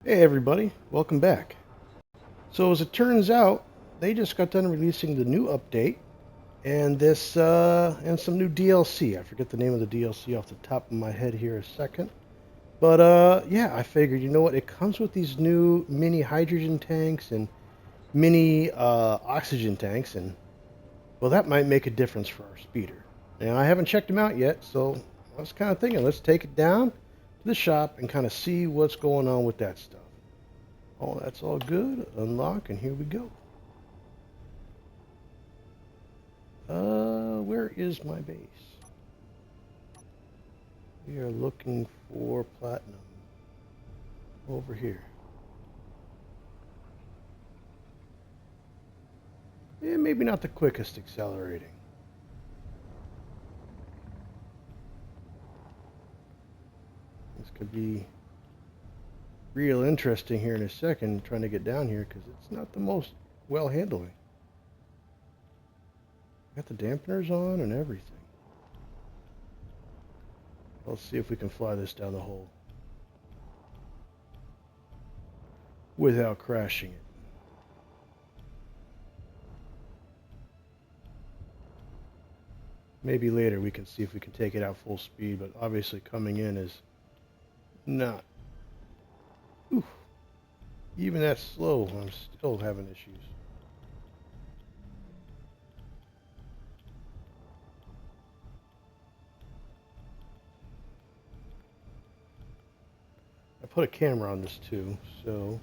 Hey everybody, welcome back. So as it turns out, they just got done releasing the new update and this and some new DLC. I forget the name of the DLC off the top of my head here a second. But yeah, I figured, you know what? It comes with these new mini hydrogen tanks and mini oxygen tanks, and well, that might make a difference for our speeder. And I haven't checked them out yet, so I was kind of thinking, let's take it down to the shop and kind of see what's going on with that stuff. Oh, that's all good. Unlock, and here we go. Where is my base? We are looking for platinum. Over here. Yeah, maybe not the quickest accelerating. This could be real interesting here in a second, trying to get down here, because it's not the most well handling. Got the dampeners on and everything. Let's see if we can fly this down the hole without crashing it. Maybe later we can see if we can take it out full speed, but obviously coming in is not. Oof. Even that slow, I'm still having issues. I put a camera on this too, so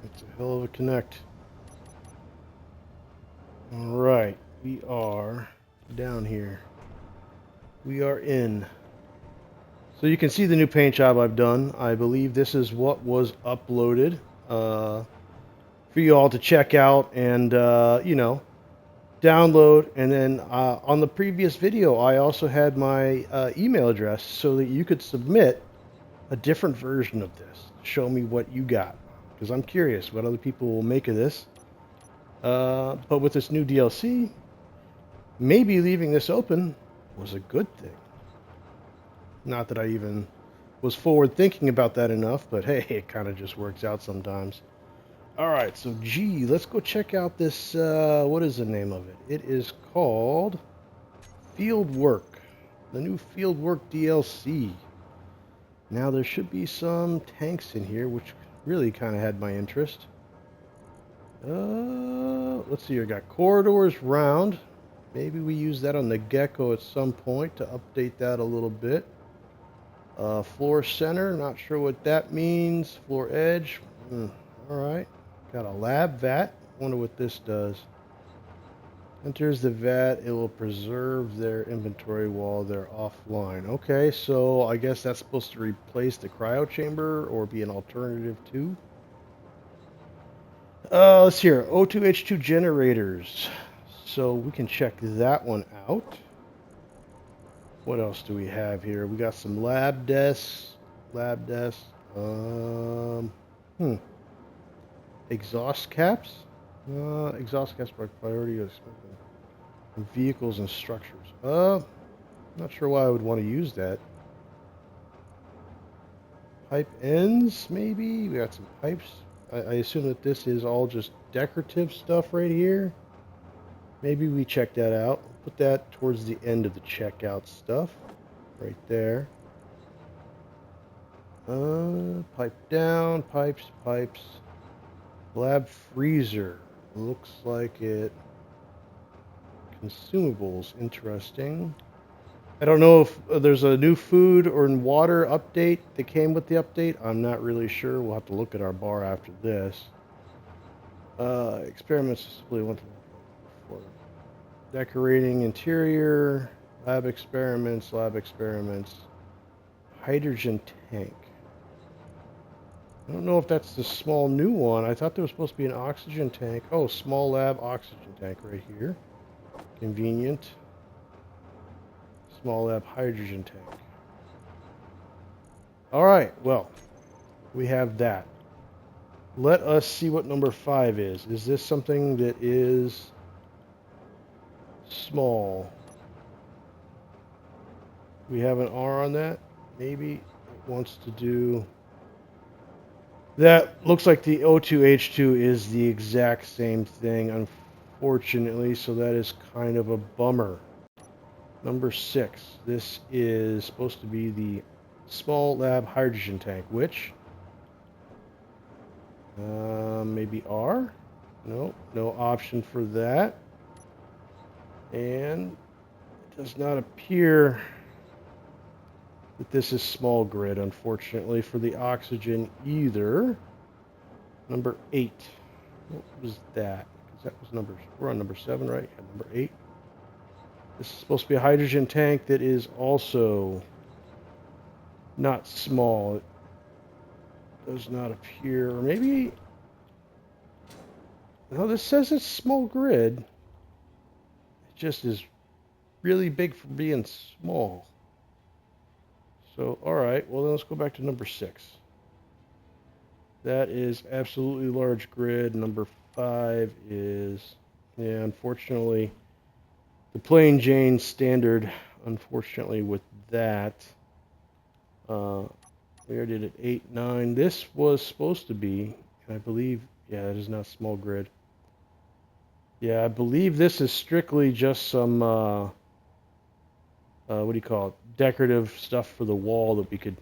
it's a hell of a connect. All right, we are down here. We are in. So you can see the new paint job I've done. I believe this is what was uploaded for you all to check out and, download. And then on the previous video, I also had my email address so that you could submit a different version of this. Show me what you got, because I'm curious what other people will make of this. But with this new DLC, maybe leaving this open was a good thing. Not that I even was forward thinking about that enough, but hey, it kind of just works out sometimes. All right, so G, let's go check out this. What is the name of it? It is called Fieldwork, the new Fieldwork DLC. Now there should be some tanks in here, which really kind of had my interest. Let's see. I got corridors round. Maybe we use that on the Gecko at some point to update that a little bit. Floor center, not sure what that means. Floor edge, all right. Got a lab vat. Wonder what this does. Enters the vat, it will preserve their inventory while they're offline. Okay, so I guess that's supposed to replace the cryo chamber or be an alternative too. Let's hear O2H2 generators. So we can check that one out. What else do we have here? We got some lab desks. Lab desks. Exhaust caps. Exhaust caps by priority of vehicles and structures. Not sure why I would want to use that. Pipe ends, maybe. We got some pipes. I assume that this is all just decorative stuff right here. Maybe we check that out. Put that towards the end of the checkout stuff. Right there. Pipe down, pipes. Lab freezer. Looks like it. Consumables, interesting. I don't know if there's a new food or water update that came with the update. I'm not really sure. We'll have to look at our bar after this. Experiments really want for decorating interior, lab experiments, hydrogen tank. I don't know if that's the small new one. I thought there was supposed to be an oxygen tank. Oh, small lab oxygen tank right here. Convenient. Small lab hydrogen tank. All right, well, we have that. Let us see what number 5 is. Is this something that is small. We have an R on that. Maybe it wants to do... That looks like the O2H2 is the exact same thing, unfortunately, so that is kind of a bummer. Number 6. This is supposed to be the small lab hydrogen tank, which... maybe R? No, no option for that. And it does not appear that this is small grid, unfortunately, for the oxygen either. Number 8. What was that? Because that was we're on number 7, right? Yeah, number 8. This is supposed to be a hydrogen tank that is also not small. It does not appear, or maybe... No, this says it's small grid. It just is really big for being small. So, alright, well then let's go back to number 6. That is absolutely large grid. Number 5 is, yeah, unfortunately, the plain Jane standard, unfortunately, with that. We already did it 8, 9. This was supposed to be, I believe, yeah, that is not small grid. Yeah, I believe this is strictly just some, what do you call it, decorative stuff for the wall that we could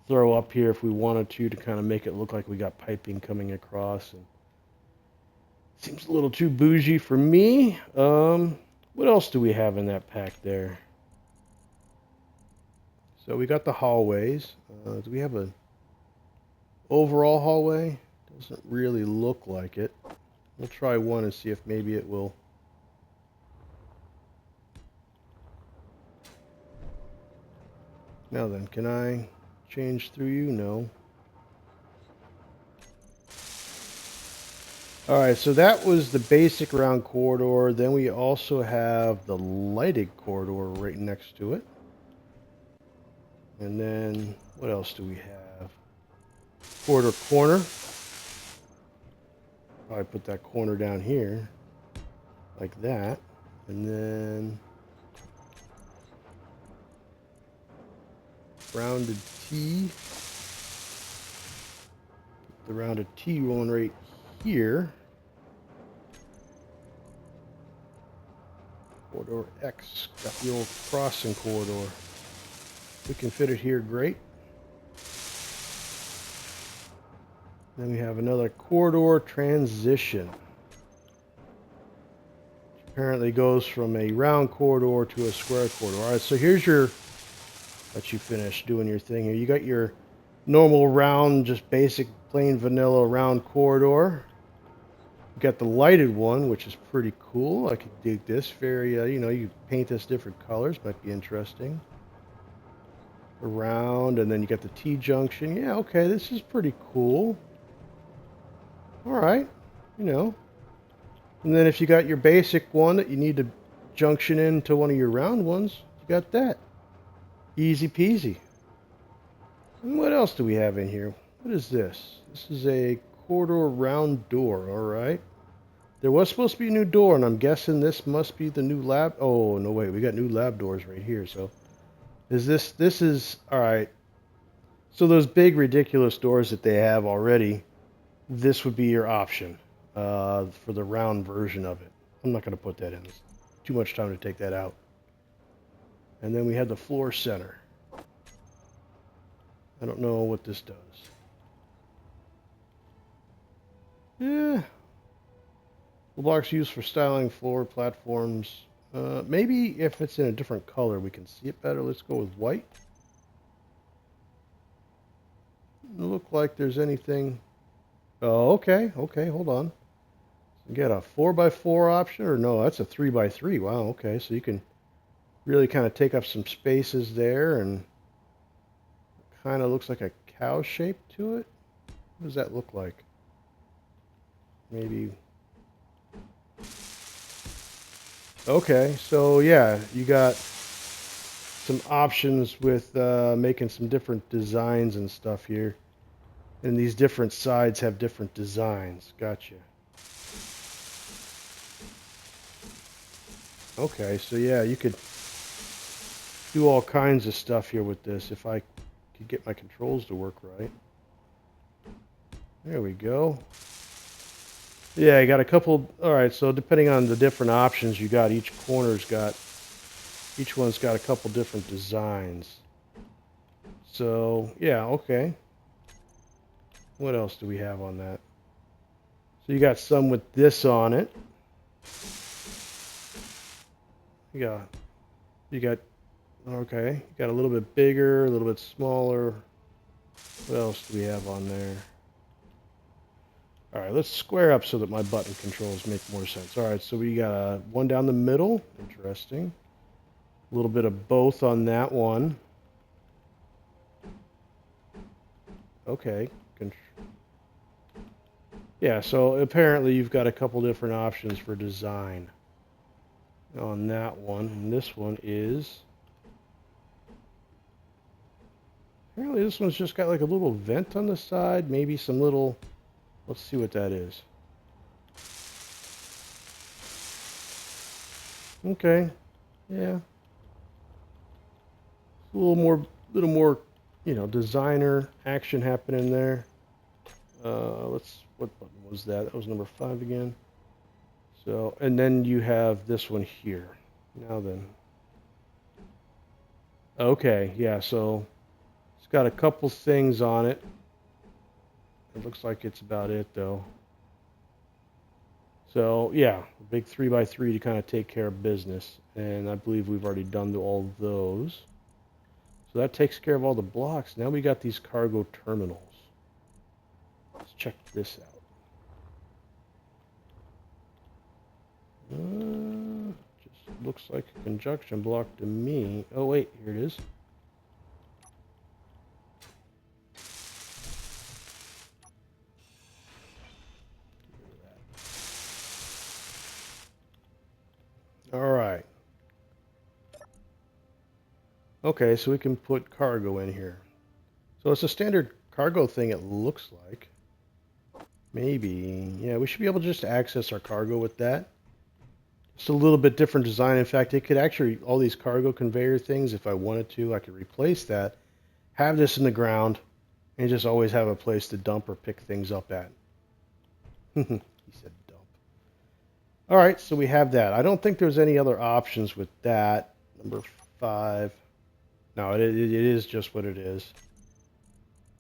throw up here if we wanted to kind of make it look like we got piping coming across. And seems a little too bougie for me. What else do we have in that pack there? So we got the hallways. Do we have an overall hallway? Doesn't really look like it. We'll try one and see if maybe it will. Now then, can I change through you? No. Alright, so that was the basic round corridor. Then we also have the lighted corridor right next to it. And then, what else do we have? Corner. Probably put that corner down here, like that. And then rounded T. Put the rounded T rolling right here. Corridor X. Got the old crossing corridor. We can fit it here, great. Then we have another corridor transition. Which apparently goes from a round corridor to a square corridor. Alright, so here's your... Let you finish doing your thing here. You got your normal round, just basic plain vanilla round corridor. You got the lighted one, which is pretty cool. I could dig this. Very, you know, you paint this different colors. Might be interesting. Around, and then you got the T-junction. Yeah, okay, this is pretty cool. Alright, you know. And then if you got your basic one that you need to junction into one of your round ones, you got that. Easy peasy. And what else do we have in here? What is this? This is a corridor round door, alright. There was supposed to be a new door, and I'm guessing this must be the new lab. Oh, no, wait, we got new lab doors right here, so... Is this is, alright. So those big ridiculous doors that they have already, this would be your option for the round version of it. I'm not going to put that in. It's too much time to take that out. And then we have the floor center. I don't know what this does. Yeah. The blocks used for styling floor platforms. Maybe if it's in a different color, we can see it better. Let's go with white. Doesn't look like there's anything. Oh, okay. Okay, hold on. You got a 4x4 option, or no? That's a 3x3. Wow. Okay, so you can really kind of take up some spaces there, and kind of looks like a cow shape to it. What does that look like? Maybe. Okay, so yeah, you got some options with making some different designs and stuff here. And these different sides have different designs. Gotcha. Okay, so yeah, you could do all kinds of stuff here with this if I could get my controls to work right. There we go. Yeah, you got a couple. All right, so depending on the different options you got, each one's got a couple different designs. So yeah, okay. What else do we have on that? So you got some with this on it. You got, okay. You got a little bit bigger, a little bit smaller. What else do we have on there? All right, let's square up so that my button controls make more sense. All right, so we got one down the middle. Interesting. A little bit of both on that one. Okay. Yeah, so apparently you've got a couple different options for design on that one. And this one is... Apparently this one's just got like a little vent on the side. Maybe some little... Let's see what that is. Okay. Yeah. A little more, you know, designer action happening there. What button was that? That was number 5 again. So, and then you have this one here. Now then. Okay, yeah, so it's got a couple things on it. It looks like it's about it, though. So, yeah, a big 3x3 to kind of take care of business. And I believe we've already done all of those. So that takes care of all the blocks. Now we got these cargo terminals. Let's check this out. Just looks like a conjunction block to me. Oh, wait, here it is. All right. Okay, so we can put cargo in here. So it's a standard cargo thing, it looks like. Maybe. Yeah, we should be able to just access our cargo with that. It's a little bit different design. In fact, it could actually, all these cargo conveyor things, if I wanted to, I could replace that, have this in the ground, and just always have a place to dump or pick things up at. He said dump. All right, so we have that. I don't think there's any other options with that. Number 5. No, it is just what it is.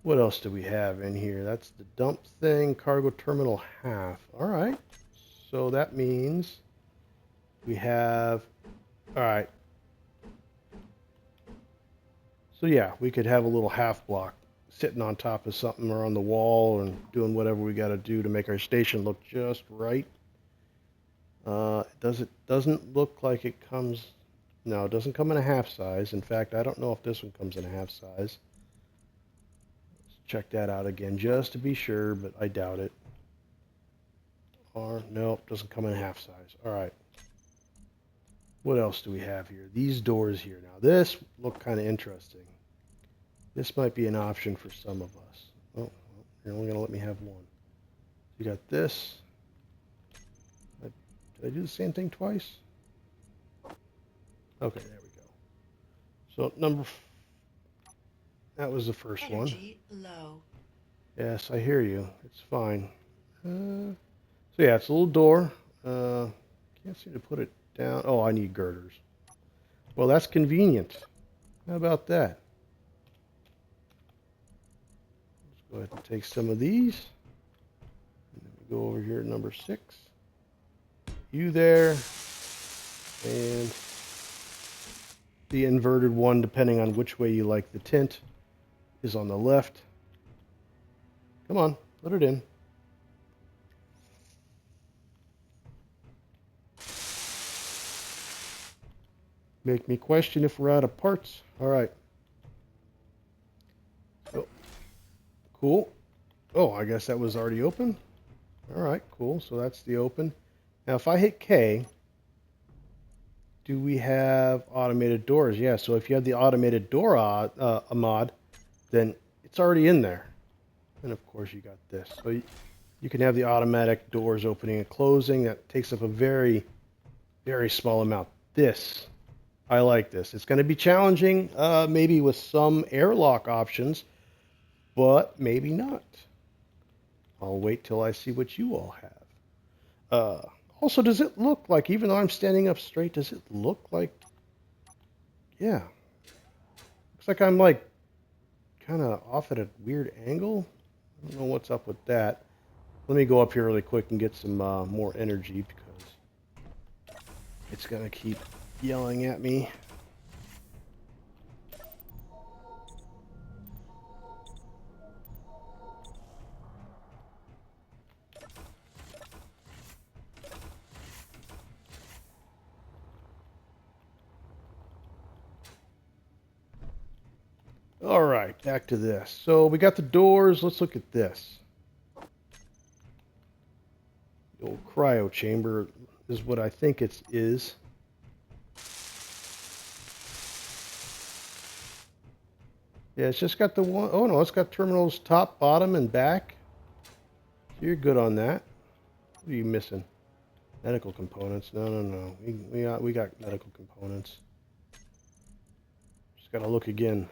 What else do we have in here? That's the dump thing, cargo terminal half. All right, so that means we have, all right. So yeah, we could have a little half block sitting on top of something or on the wall and doing whatever we got to do to make our station look just right. It doesn't look like it comes, no, it doesn't come in a half size. In fact, I don't know if this one comes in a half size. Let's check that out again just to be sure, but I doubt it. Or, no, it doesn't come in a half size. All right. What else do we have here? These doors here. Now, this look kind of interesting. This might be an option for some of us. Oh, you're only going to let me have one. You got this. Did I do the same thing twice? Okay, there we go. So that was the first Energy one. low. Yes, I hear you. It's fine. So yeah, it's a little door. Can't seem to put it down. Oh, I need girders. Well, that's convenient. How about that? Let's go ahead and take some of these. And then we go over here to number 6. You there. And the inverted one, depending on which way you like the tint, is on the left. Come on, let it in. Make me question if we're out of parts. All right. Oh, cool. Oh, I guess that was already open. All right, cool. So that's the open. Now, if I hit K, do we have automated doors? Yeah, so if you have the automated door mod, then it's already in there. And of course, you got this. So you can have the automatic doors opening and closing. That takes up a very, very small amount. This. I like this. It's going to be challenging, maybe with some airlock options, but maybe not. I'll wait till I see what you all have. Also, does it look like, even though I'm standing up straight, does it look like, yeah. Looks like I'm like kind of off at a weird angle. I don't know what's up with that. Let me go up here really quick and get some more energy because it's going to keep yelling at me. All right, back to this. So we got the doors. Let's look at this. The old cryo chamber is what I think it is. Yeah, it's just got the one. Oh no, it's got terminals top, bottom, and back. So you're good on that. What are you missing? Medical components. No. We got medical components. Just gotta look again.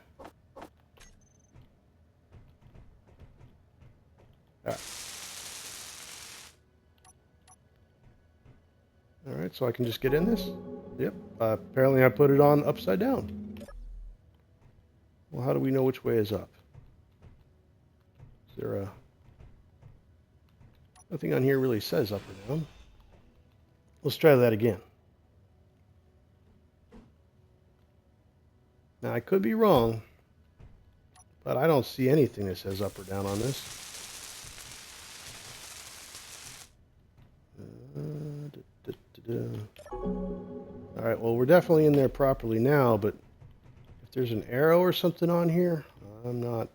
All right, so I can just get in this? Yep. Apparently I put it on upside down. Well, how do we know which way is up? Is there a... Nothing on here really says up or down. Let's try that again. Now, I could be wrong, but I don't see anything that says up or down on this. All right, well, we're definitely in there properly now, but if there's an arrow or something on here, I'm not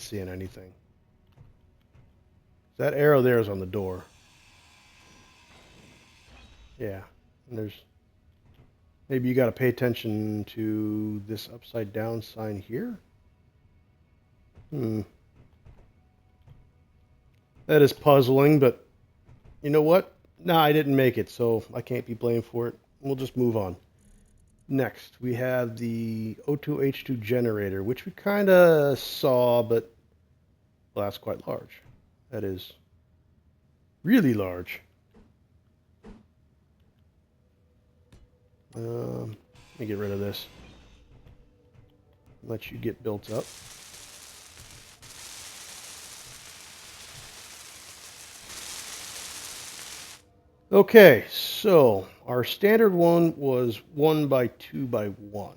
seeing anything. That arrow there is on the door. Yeah, and there's... Maybe you got to pay attention to this upside down sign here. That is puzzling, but you know what? Nah, I didn't make it, so I can't be blamed for it. We'll just move on. Next, we have the O2H2 generator, which we kind of saw, but well, that's quite large. That is really large. Let me get rid of this. Let you get built up. Okay, so our standard one was 1 by 2 by 1.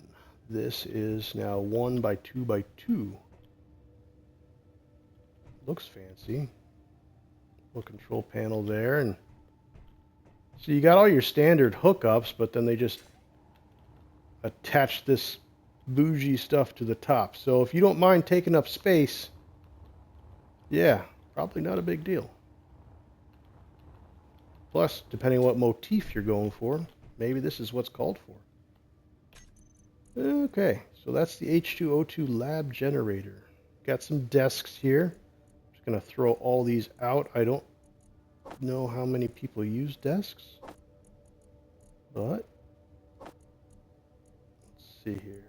This is now 1 by 2 by 2. Looks fancy. Little control panel there, and so you got all your standard hookups, but then they just attach this bougie stuff to the top. So if you don't mind taking up space, yeah, probably not a big deal. Plus, depending on what motif you're going for, maybe this is what's called for. Okay, so that's the H2O2 lab generator. Got some desks here. Just going to throw all these out. I don't know how many people use desks, but let's see here.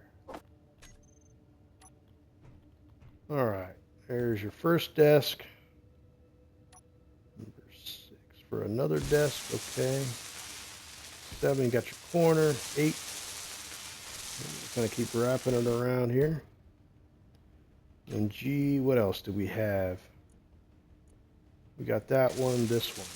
All right, there's your first desk. Number 6 for another desk. Okay. 7, you got your corner. 8. Kind of keep wrapping it around here. And G, what else do we have? We got that one, this one.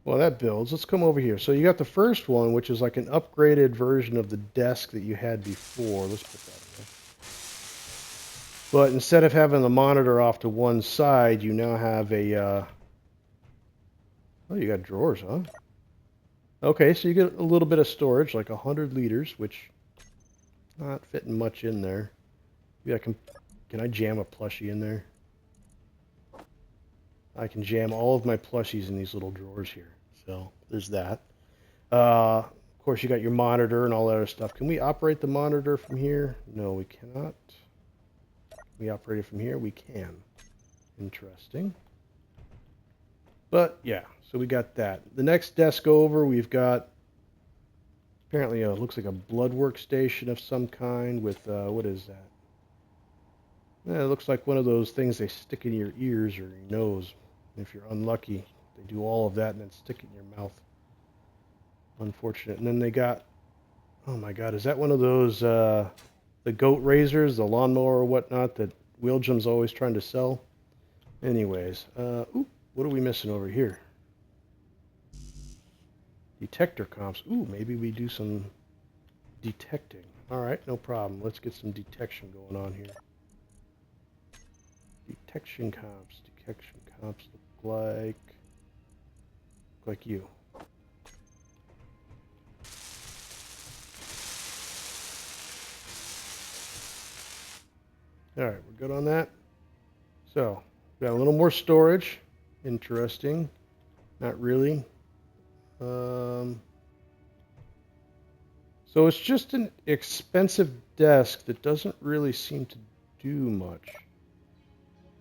Well, that builds. Let's come over here. So you got the first one, which is like an upgraded version of the desk that you had before. Let's put that away. But instead of having the monitor off to one side, you now have a... Oh, you got drawers, huh? Okay, so you get a little bit of storage, like 100 liters, which not fitting much in there. Maybe I can I jam a plushie in there? I can jam all of my plushies in these little drawers here. So there's that. Of course, you got your monitor and all that other stuff. Can we operate the monitor from here? No, we cannot. we operate it from here? We can. Interesting. But yeah, so we got that. The next desk over, we've got apparently looks like a blood workstation of some kind with what is that? Yeah, it looks like one of those things they stick in your ears or your nose. If you're unlucky, they do all of that and then stick it in your mouth. Unfortunate. And then they got, oh my God, is that one of those the goat razors, the lawnmower or whatnot that Wheeljam's always trying to sell? Anyways, ooh, what are we missing over here? Detector comps. Ooh, maybe we do some detecting. All right, no problem. Let's get some detection going on here. Detection comps. Detection comps look like you. All right, we're good on that. So, got a little more storage. Interesting. Not really. So it's just an expensive desk that doesn't really seem to do much.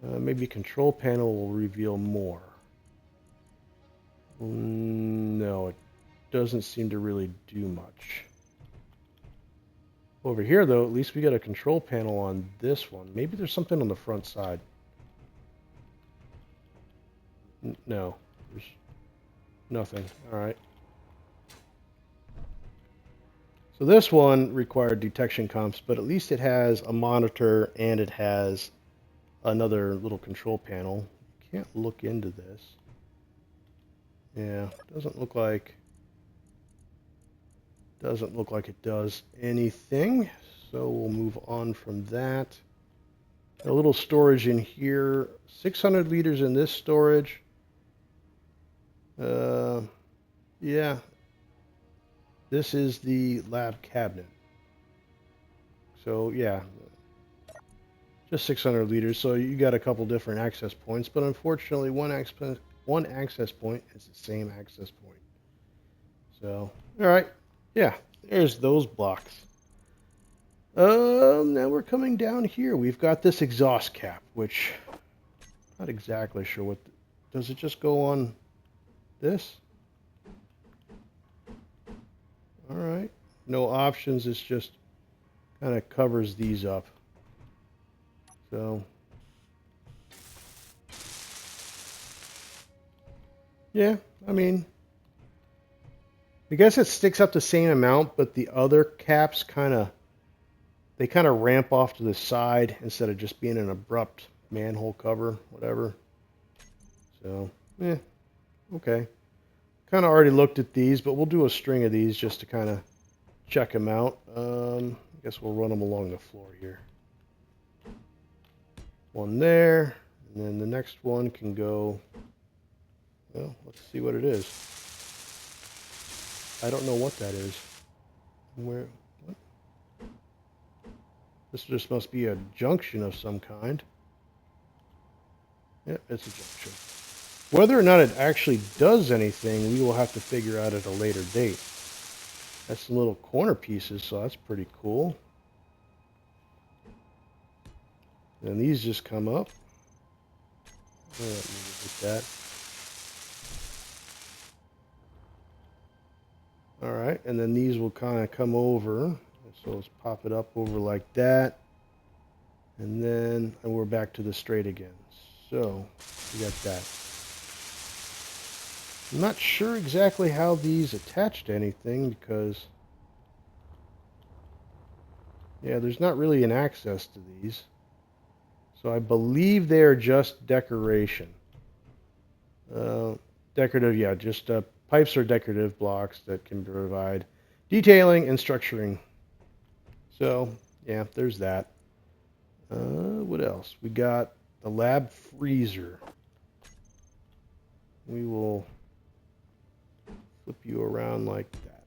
Maybe control panel will reveal more. No, it doesn't seem to really do much. Over here, though, at least we got a control panel on this one. Maybe there's something on the front side. No, there's nothing. All right. So this one required detection comps, but at least it has a monitor and it has another little control panel. Can't look into this. Yeah, doesn't look like it does anything. So we'll move on from that. A little storage in here. 600 liters in this storage. Yeah. This is the lab cabinet. So yeah, just 600 liters. So you got a couple different access points, but unfortunately one access point is the same access point. So, all right. Yeah, there's those blocks. Now we're coming down here. We've got this exhaust cap, which not exactly sure what. Does it just go on this? All right. No options. It's just kind of covers these up. So, yeah, I mean, I guess it sticks up the same amount, but the other caps kind of ramp off to the side instead of just being an abrupt manhole cover, whatever. So, okay. Kind of already looked at these, but we'll do a string of these just to kind of check them out. I guess we'll run them along the floor here. One there, and then the next one can go, well, let's see what it is. I don't know what that is. What? This just must be a junction of some kind. Yeah, it's a junction. Whether or not it actually does anything, we will have to figure out at a later date. That's some little corner pieces, so that's pretty cool. And these just come up. Let me get that. All right, and then these will kind of come over. So let's pop it up over like that. And then we're back to the straight again. So we got that. I'm not sure exactly how these attach to anything because, yeah, there's not really an access to these. So I believe they are just decoration. Decorative, yeah, just pipes are decorative blocks that can provide detailing and structuring. So, yeah, there's that. What else? We got the lab freezer. We will flip you around like that.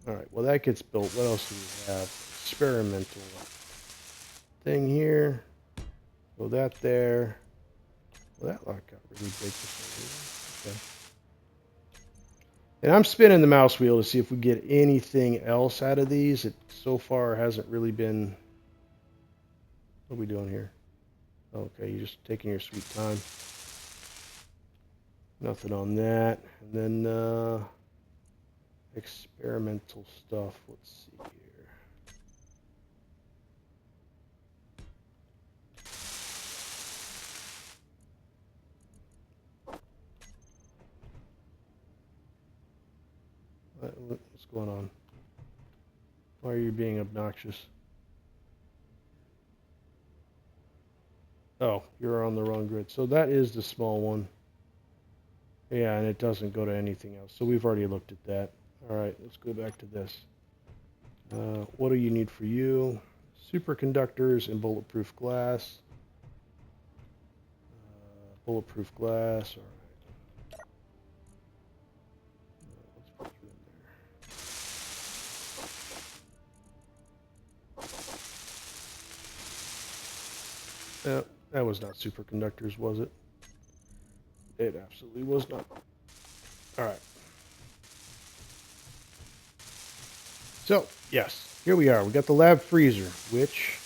All right, well, that gets built. What else do we have? Experimental thing here. Go that there. Well, that lock got really big for some reason. Okay. And I'm spinning the mouse wheel to see if we get anything else out of these. It so far hasn't really been What are we doing here? Okay, you're just taking your sweet time. Nothing on that. And then experimental stuff. Let's see here. What's going on? Why are you being obnoxious? Oh, you're on the wrong grid. So that is the small one. Yeah, and it doesn't go to anything else. So we've already looked at that. All right, let's go back to this. What do you need for you? Superconductors and bulletproof glass. Bulletproof glass. All right. Let's put you in there. That was not superconductors, was it? It absolutely was not. All right. So, yes, here we are. We got the lab freezer, which...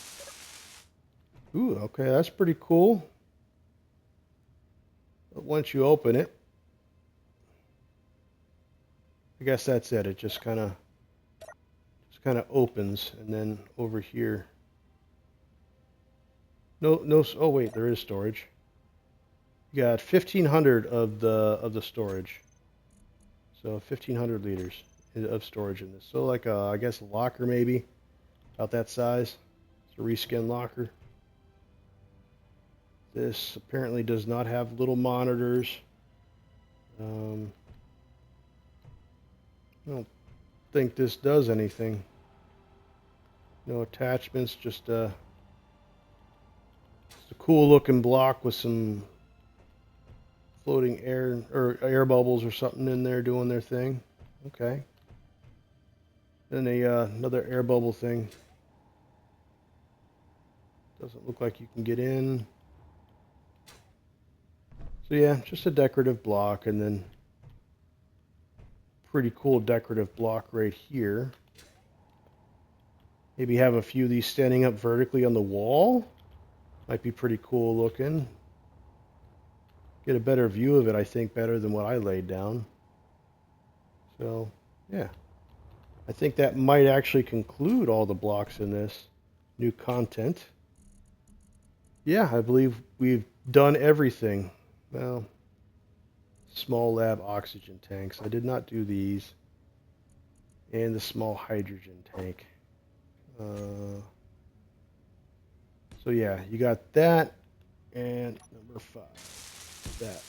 Ooh, okay, that's pretty cool. But once you open it, I guess that's it. It just kind of opens, and then over here... No, oh wait, there is storage. You got 1,500 of the storage. So 1,500 liters of storage in this. So like I guess a locker maybe, about that size. It's a reskin locker. This apparently does not have little monitors. I don't think this does anything. No attachments, just a cool looking block with some floating air or air bubbles or something in there doing their thing. Okay. Then another air bubble thing. Doesn't look like you can get in. So yeah, just a decorative block, and then pretty cool decorative block right here. Maybe have a few of these standing up vertically on the wall. Might be pretty cool looking. Get a better view of it, I think, better than what I laid down. So, yeah. I think that might actually conclude all the blocks in this new content. Yeah, I believe we've done everything. Well, small lab oxygen tanks. I did not do these. And the small hydrogen tank. So yeah, you got that, and number 5, that.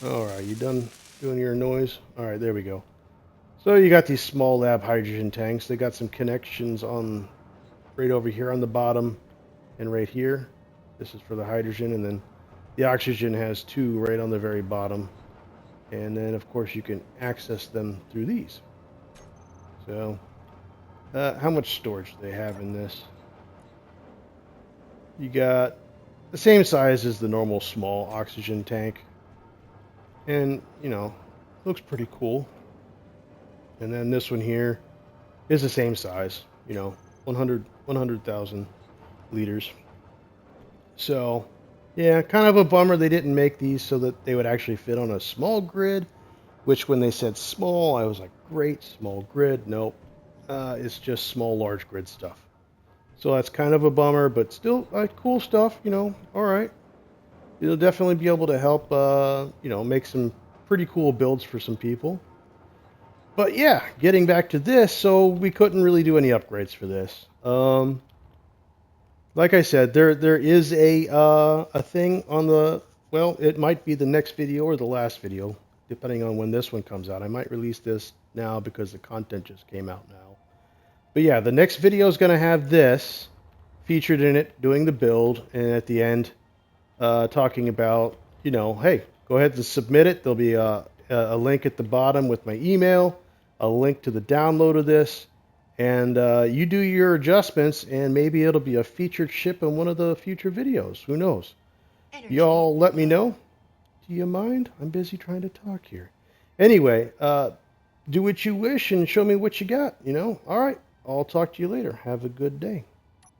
All right, you done doing your noise? All right, there we go. So you got these small lab hydrogen tanks. They got some connections on right over here on the bottom and right here. This is for the hydrogen, and then the oxygen has 2 right on the very bottom. And then, of course, you can access them through these. So, how much storage do they have in this? You got the same size as the normal small oxygen tank. And, you know, looks pretty cool. And then this one here is the same size, you know, 100,000 liters. So, yeah, kind of a bummer they didn't make these so that they would actually fit on a small grid, which when they said small, I was like, great, small grid. Nope, it's just small, large grid stuff. So that's kind of a bummer, but still cool stuff, you know, all right. It'll definitely be able to help, you know, make some pretty cool builds for some people. But yeah, getting back to this, so we couldn't really do any upgrades for this. Like I said, there is a thing on the, well, it might be the next video or the last video, depending on when this one comes out. I might release this now because the content just came out now. But yeah, the next video is going to have this featured in it, doing the build, and at the end, talking about, you know, hey, go ahead and submit it. There'll be a link at the bottom with my email, a link to the download of this. And you do your adjustments, and maybe it'll be a featured ship in one of the future videos. Who knows? Y'all let me know. Do you mind? I'm busy trying to talk here. Anyway, do what you wish and show me what you got, you know? All right. I'll talk to you later. Have a good day.